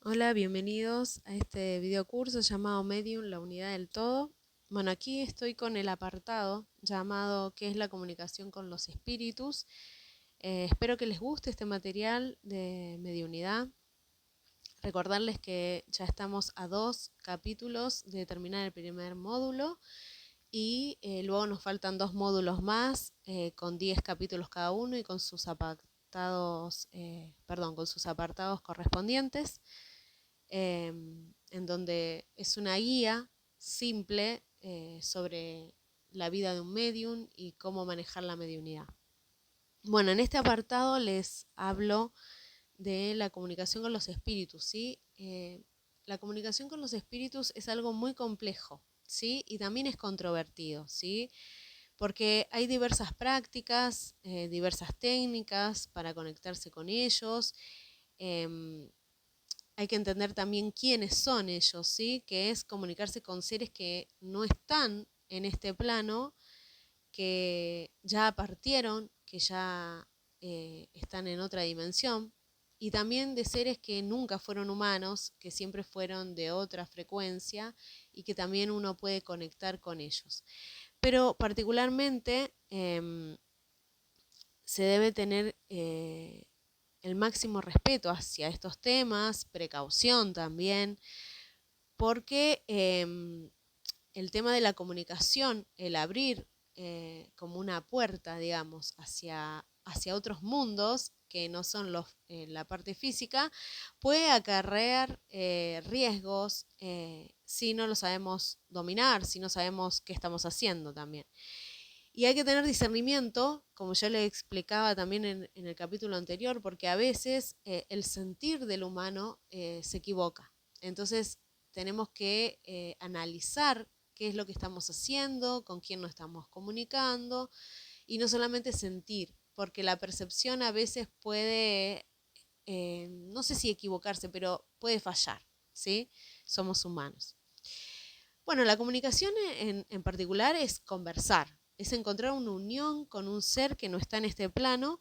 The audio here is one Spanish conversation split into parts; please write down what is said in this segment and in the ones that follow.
Hola, bienvenidos a este videocurso llamado Medium, la unidad del todo. Bueno, aquí estoy con el apartado llamado ¿Qué es la comunicación con los espíritus? Espero que les guste este material de mediunidad. Recordarles que ya estamos a 2 capítulos de terminar el primer módulo y luego nos faltan 2 módulos más con 10 capítulos cada uno y con sus apartados correspondientes. En donde es una guía simple sobre la vida de un medium y cómo manejar la mediunidad. Bueno, en este apartado les hablo de la comunicación con los espíritus, ¿sí? La comunicación con los espíritus es algo muy complejo, ¿sí? Y también es controvertido, ¿sí? Porque hay diversas prácticas, diversas técnicas para conectarse con ellos. Hay que entender también quiénes son ellos, ¿sí? Que es comunicarse con seres que no están en este plano, que ya partieron, que ya están en otra dimensión, y también de seres que nunca fueron humanos, que siempre fueron de otra frecuencia y que también uno puede conectar con ellos. Pero particularmente se debe tener el máximo respeto hacia estos temas, precaución también, porque el tema de la comunicación, el abrir como una puerta, digamos, hacia otros mundos que no son la parte física, puede acarrear riesgos si no lo sabemos dominar, si no sabemos qué estamos haciendo también. Y hay que tener discernimiento, como yo le explicaba también en el capítulo anterior, porque a veces el sentir del humano se equivoca. Entonces tenemos que analizar qué es lo que estamos haciendo, con quién nos estamos comunicando, y no solamente sentir, porque la percepción a veces puede, no sé si equivocarse, pero puede fallar, ¿sí? Somos humanos. Bueno, la comunicación en particular es conversar, es encontrar una unión con un ser que no está en este plano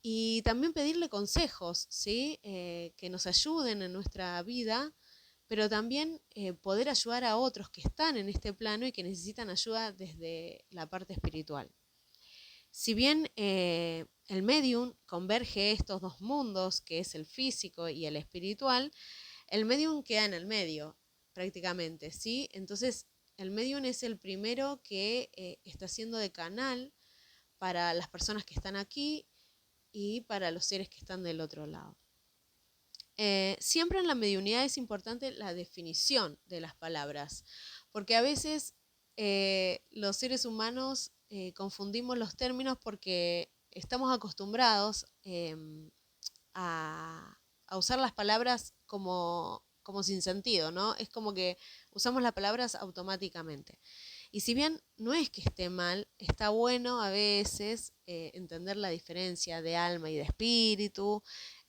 y también pedirle consejos, ¿sí? Que nos ayuden en nuestra vida, pero también poder ayudar a otros que están en este plano y que necesitan ayuda desde la parte espiritual. Si bien el medium converge estos dos mundos, que es el físico y el espiritual, el medium queda en el medio, prácticamente, ¿sí? Entonces, el medium es el primero que está haciendo de canal para las personas que están aquí y para los seres que están del otro lado. Siempre en la mediunidad es importante la definición de las palabras, porque a veces los seres humanos confundimos los términos porque estamos acostumbrados a usar las palabras como sin sentido, ¿no? Es como que usamos las palabras automáticamente. Y si bien no es que esté mal, está bueno a veces entender la diferencia de alma y de espíritu,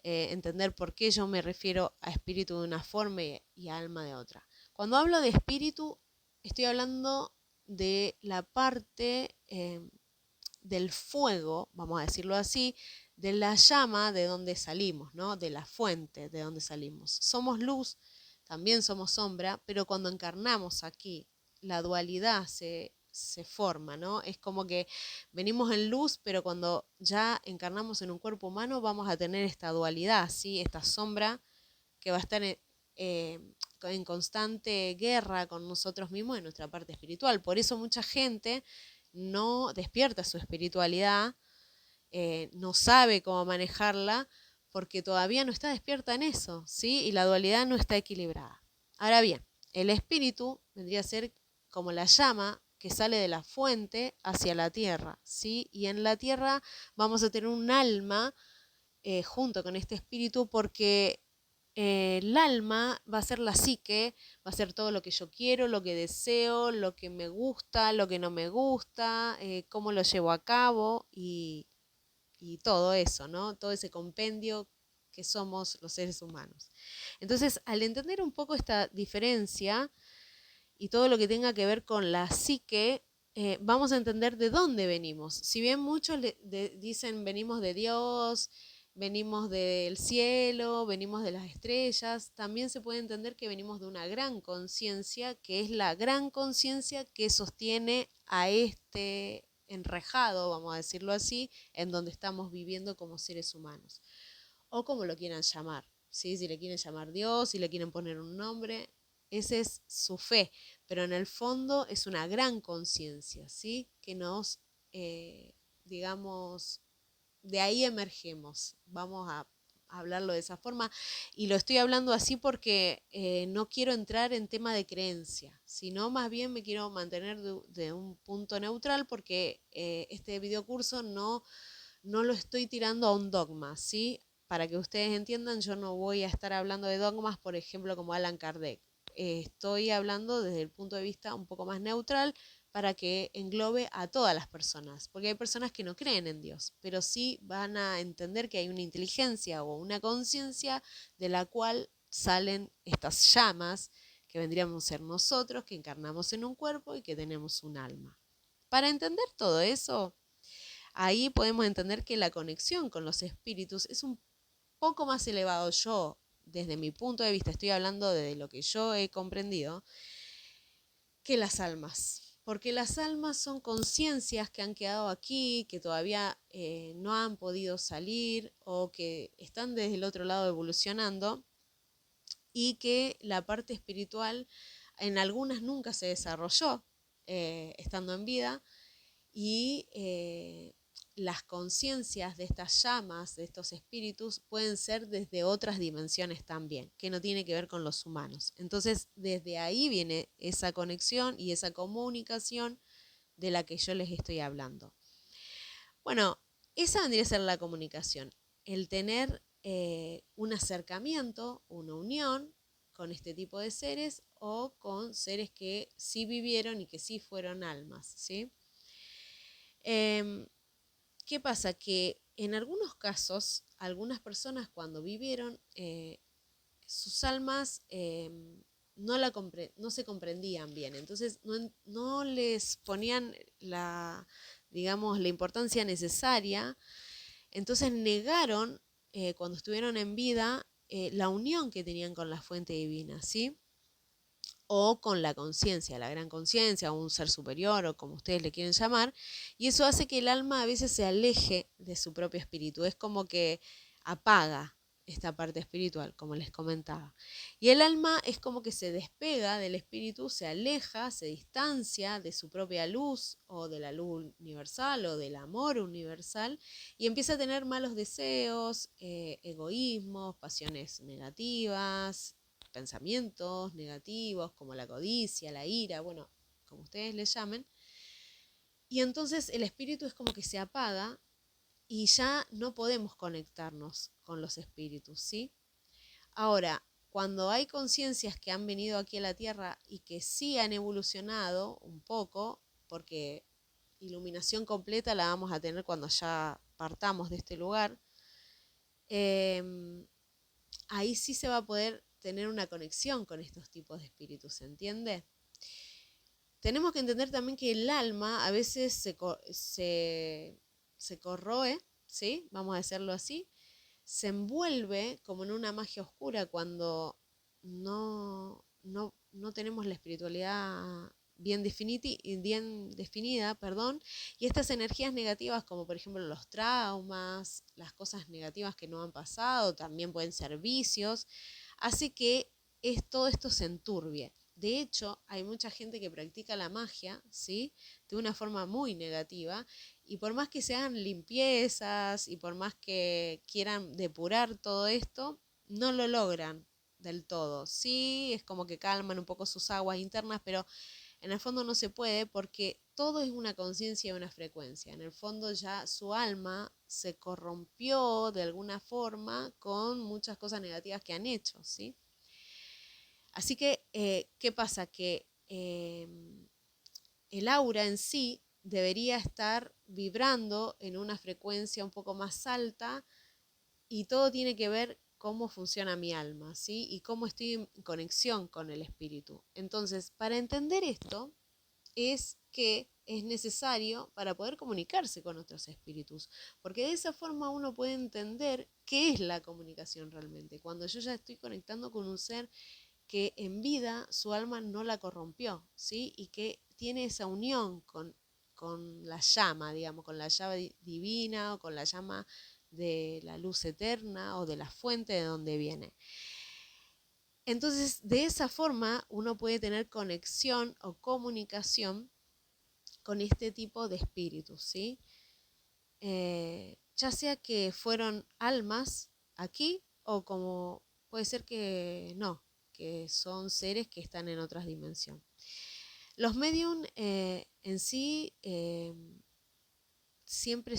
entender por qué yo me refiero a espíritu de una forma y alma de otra. Cuando hablo de espíritu, estoy hablando de la parte del fuego, vamos a decirlo así, de la llama de donde salimos, ¿no? De la fuente de donde salimos. Somos luz, también somos sombra, pero cuando encarnamos aquí, la dualidad se forma, ¿no? Es como que venimos en luz, pero cuando ya encarnamos en un cuerpo humano vamos a tener esta dualidad, ¿sí? Esta sombra que va a estar en constante guerra con nosotros mismos en nuestra parte espiritual. Por eso mucha gente no despierta su espiritualidad, no sabe cómo manejarla, porque todavía no está despierta en eso, ¿sí? Y la dualidad no está equilibrada. Ahora bien, el espíritu vendría a ser como la llama que sale de la fuente hacia la tierra, ¿sí? Y en la tierra vamos a tener un alma junto con este espíritu porque el alma va a ser la psique, va a ser todo lo que yo quiero, lo que deseo, lo que me gusta, lo que no me gusta, cómo lo llevo a cabo y todo eso, ¿no? Todo ese compendio que somos los seres humanos. Entonces, al entender un poco esta diferencia y todo lo que tenga que ver con la psique, vamos a entender de dónde venimos. Si bien muchos dicen venimos de Dios, venimos del cielo, venimos de las estrellas. También se puede entender que venimos de una gran conciencia, que es la gran conciencia que sostiene a este enrejado, vamos a decirlo así, en donde estamos viviendo como seres humanos. O como lo quieran llamar, ¿sí? Si le quieren llamar Dios, si le quieren poner un nombre, esa es su fe. Pero en el fondo es una gran conciencia, ¿sí? Que nos, digamos, de ahí emergemos. Vamos a hablarlo de esa forma. Y lo estoy hablando así porque no quiero entrar en tema de creencia, sino más bien me quiero mantener de un punto neutral porque este videocurso no lo estoy tirando a un dogma, ¿sí? Para que ustedes entiendan, yo no voy a estar hablando de dogmas, por ejemplo, como Allan Kardec. Estoy hablando desde el punto de vista un poco más neutral para que englobe a todas las personas, porque hay personas que no creen en Dios, pero sí van a entender que hay una inteligencia o una conciencia de la cual salen estas llamas que vendríamos a ser nosotros, que encarnamos en un cuerpo y que tenemos un alma. Para entender todo eso, ahí podemos entender que la conexión con los espíritus es un poco más elevado. Yo, desde mi punto de vista, estoy hablando de lo que yo he comprendido, que las almas. Porque las almas son conciencias que han quedado aquí, que todavía no han podido salir o que están desde el otro lado evolucionando y que la parte espiritual en algunas nunca se desarrolló estando en vida y las conciencias de estas llamas, de estos espíritus, pueden ser desde otras dimensiones también, que no tiene que ver con los humanos. Entonces, desde ahí viene esa conexión y esa comunicación de la que yo les estoy hablando. Bueno, esa vendría a ser la comunicación, el tener un acercamiento, una unión con este tipo de seres o con seres que sí vivieron y que sí fueron almas, ¿sí? ¿Qué pasa? Que en algunos casos, algunas personas cuando vivieron, sus almas no se comprendían bien, entonces no les ponían digamos, la importancia necesaria, entonces negaron cuando estuvieron en vida la unión que tenían con la fuente divina, ¿sí? O con la conciencia, la gran conciencia, o un ser superior, o como ustedes le quieren llamar, y eso hace que el alma a veces se aleje de su propio espíritu, es como que apaga esta parte espiritual, como les comentaba. Y el alma es como que se despega del espíritu, se aleja, se distancia de su propia luz, o de la luz universal, o del amor universal, y empieza a tener malos deseos, egoísmos, pasiones negativas, pensamientos negativos como la codicia, la ira, bueno, como ustedes le llamen. Y entonces el espíritu es como que se apaga y ya no podemos conectarnos con los espíritus, ¿sí? Ahora, cuando hay conciencias que han venido aquí a la Tierra y que sí han evolucionado un poco, porque iluminación completa la vamos a tener cuando ya partamos de este lugar, ahí sí se va a poder tener una conexión con estos tipos de espíritus, ¿se entiende? Tenemos que entender también que el alma a veces se corroe, ¿sí? Vamos a decirlo así, se envuelve como en una magia oscura cuando no tenemos la espiritualidad bien definida, perdón, y estas energías negativas como por ejemplo los traumas, las cosas negativas que no han pasado, también pueden ser vicios, así que todo esto se enturbia. De hecho, hay mucha gente que practica la magia, ¿sí? De una forma muy negativa, y por más que se hagan limpiezas y por más que quieran depurar todo esto, no lo logran del todo. Sí, es como que calman un poco sus aguas internas, pero en el fondo no se puede porque todo es una conciencia y una frecuencia. En el fondo ya su alma se corrompió de alguna forma con muchas cosas negativas que han hecho, ¿sí? Así que, ¿qué pasa? Que el aura en sí debería estar vibrando en una frecuencia un poco más alta y todo tiene que ver cómo funciona mi alma, ¿sí? Y cómo estoy en conexión con el espíritu. Entonces, para entender esto, es que es necesario para poder comunicarse con otros espíritus, porque de esa forma uno puede entender qué es la comunicación realmente. Cuando yo ya estoy conectando con un ser que en vida su alma no la corrompió, ¿sí? Y que tiene esa unión con la llama, digamos, con la llave divina o con la llama de la luz eterna o de la fuente de donde viene. Entonces, de esa forma uno puede tener conexión o comunicación con este tipo de espíritus, ¿sí? Ya sea que fueron almas aquí o como puede ser que no, que son seres que están en otras dimensiones. Los medium en sí siempre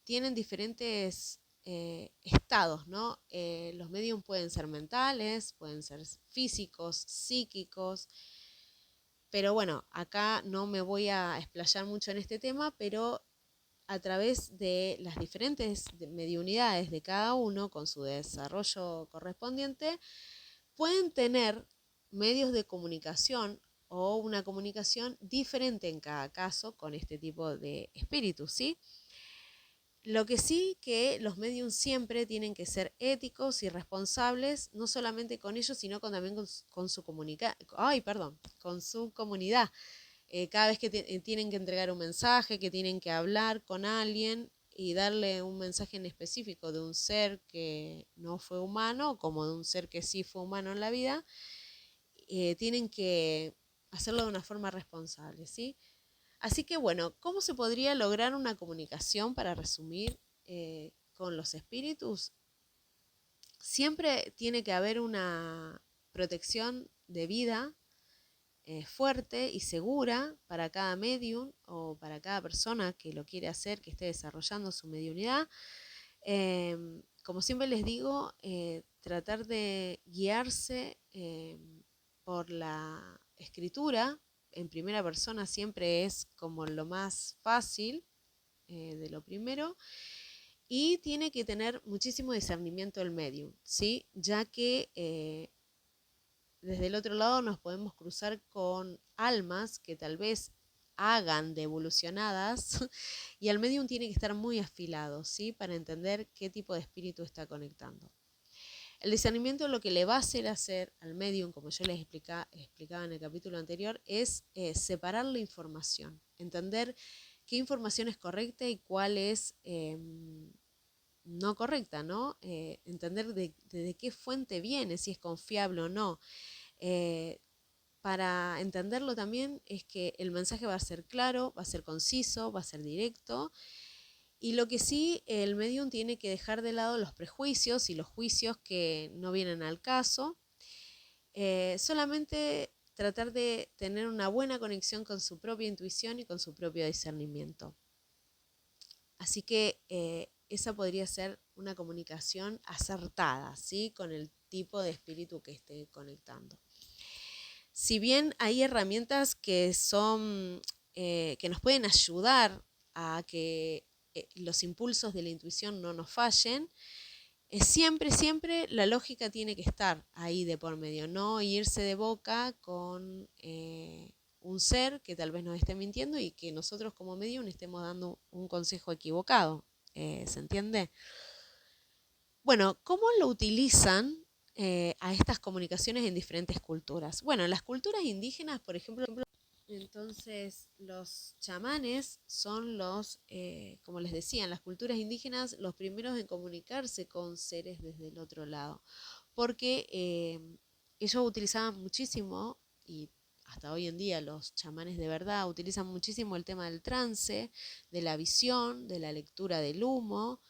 tienen diferentes estados, ¿no? Los medium pueden ser mentales, pueden ser físicos, psíquicos, pero bueno, acá no me voy a explayar mucho en este tema, pero a través de las diferentes mediunidades de cada uno, con su desarrollo correspondiente, pueden tener medios de comunicación o una comunicación diferente en cada caso con este tipo de espíritus, ¿sí? Lo que sí que los mediums siempre tienen que ser éticos y responsables, no solamente con ellos, sino también con su con su comunidad. Cada vez que tienen que entregar un mensaje, que tienen que hablar con alguien y darle un mensaje en específico de un ser que no fue humano, como de un ser que sí fue humano en la vida, tienen que hacerlo de una forma responsable, ¿sí? Así que bueno, ¿cómo se podría lograr una comunicación para resumir con los espíritus? Siempre tiene que haber una protección de vida fuerte y segura para cada medium o para cada persona que lo quiere hacer, que esté desarrollando su mediunidad. Como siempre les digo, tratar de guiarse por la escritura en primera persona siempre es como lo más fácil de lo primero. Y tiene que tener muchísimo discernimiento el medium, ¿sí? Ya que desde el otro lado nos podemos cruzar con almas que tal vez hagan de evolucionadas y el medium tiene que estar muy afilado, ¿sí? Para entender qué tipo de espíritu está conectando. El discernimiento lo que le va a hacer al medium, como yo les explicaba en el capítulo anterior, es separar la información, entender qué información es correcta y cuál es no correcta, ¿no? Entender de qué fuente viene, si es confiable o no. Para entenderlo también es que el mensaje va a ser claro, va a ser conciso, va a ser directo. Y lo que sí, el medium tiene que dejar de lado los prejuicios y los juicios que no vienen al caso. Solamente tratar de tener una buena conexión con su propia intuición y con su propio discernimiento. Así que esa podría ser una comunicación acertada, ¿sí? Con el tipo de espíritu que esté conectando. Si bien hay herramientas que son que nos pueden ayudar a que los impulsos de la intuición no nos fallen, siempre la lógica tiene que estar ahí de por medio, no irse de boca con un ser que tal vez nos esté mintiendo y que nosotros como medium estemos dando un consejo equivocado. ¿Se entiende? Bueno, ¿cómo lo utilizan a estas comunicaciones en diferentes culturas? Bueno, en las culturas indígenas, por ejemplo, entonces los chamanes son como les decía, en las culturas indígenas, los primeros en comunicarse con seres desde el otro lado, porque ellos utilizaban muchísimo, y hasta hoy en día los chamanes de verdad utilizan muchísimo el tema del trance, de la visión, de la lectura del humo,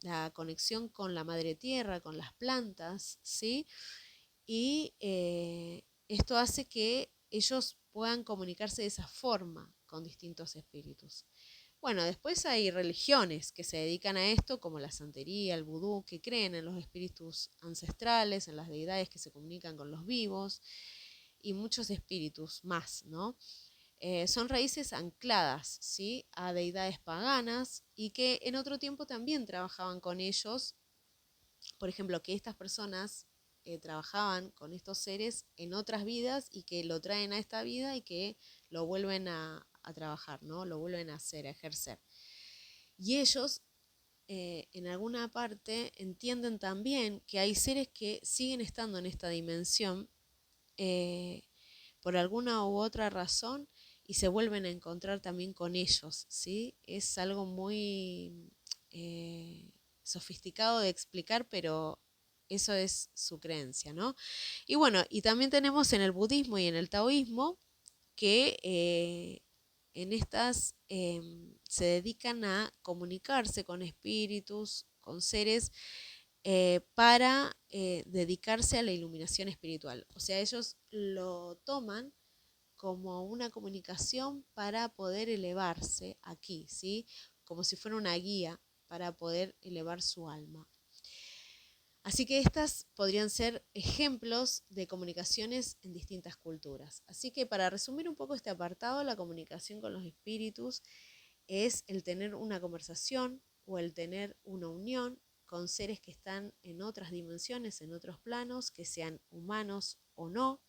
la conexión con la madre tierra, con las plantas, ¿sí? Y esto hace que ellos puedan comunicarse de esa forma con distintos espíritus. Bueno, después hay religiones que se dedican a esto, como la santería, el vudú, que creen en los espíritus ancestrales, en las deidades que se comunican con los vivos y muchos espíritus más, ¿no? Son raíces ancladas, ¿sí? A deidades paganas y que en otro tiempo también trabajaban con ellos. Por ejemplo, que estas personas trabajaban con estos seres en otras vidas y que lo traen a esta vida y que lo vuelven a trabajar, ¿no? Lo vuelven a hacer, a ejercer. Y ellos en alguna parte entienden también que hay seres que siguen estando en esta dimensión eh, por alguna u otra razón y se vuelven a encontrar también con ellos, ¿sí? Es algo muy sofisticado de explicar, pero eso es su creencia, ¿no? Y bueno, y también tenemos en el budismo y en el taoísmo que en estas se dedican a comunicarse con espíritus, con seres, para dedicarse a la iluminación espiritual. O sea, ellos lo toman como una comunicación para poder elevarse aquí, ¿sí? Como si fuera una guía para poder elevar su alma. Así que estas podrían ser ejemplos de comunicaciones en distintas culturas. Así que para resumir un poco este apartado, la comunicación con los espíritus es el tener una conversación o el tener una unión con seres que están en otras dimensiones, en otros planos, que sean humanos o no,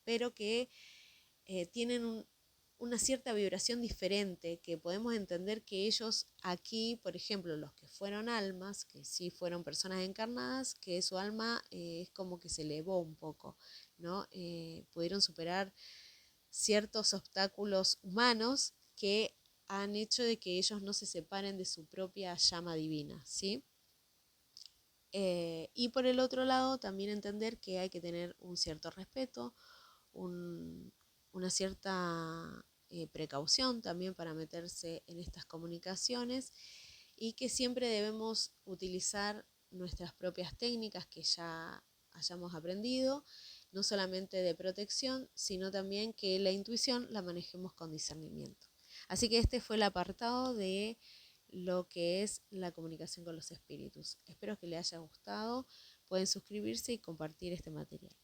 pero que tienen una cierta vibración diferente, que podemos entender que ellos aquí, por ejemplo, los que fueron almas, que sí fueron personas encarnadas, que su alma es como que se elevó un poco, ¿no? Pudieron superar ciertos obstáculos humanos que han hecho de que ellos no se separen de su propia llama divina, ¿sí? Y por el otro lado, también entender que hay que tener un cierto respeto, una cierta precaución también para meterse en estas comunicaciones y que siempre debemos utilizar nuestras propias técnicas que ya hayamos aprendido, no solamente de protección, sino también que la intuición la manejemos con discernimiento. Así que este fue el apartado de lo que es la comunicación con los espíritus. Espero que les haya gustado. Pueden suscribirse y compartir este material.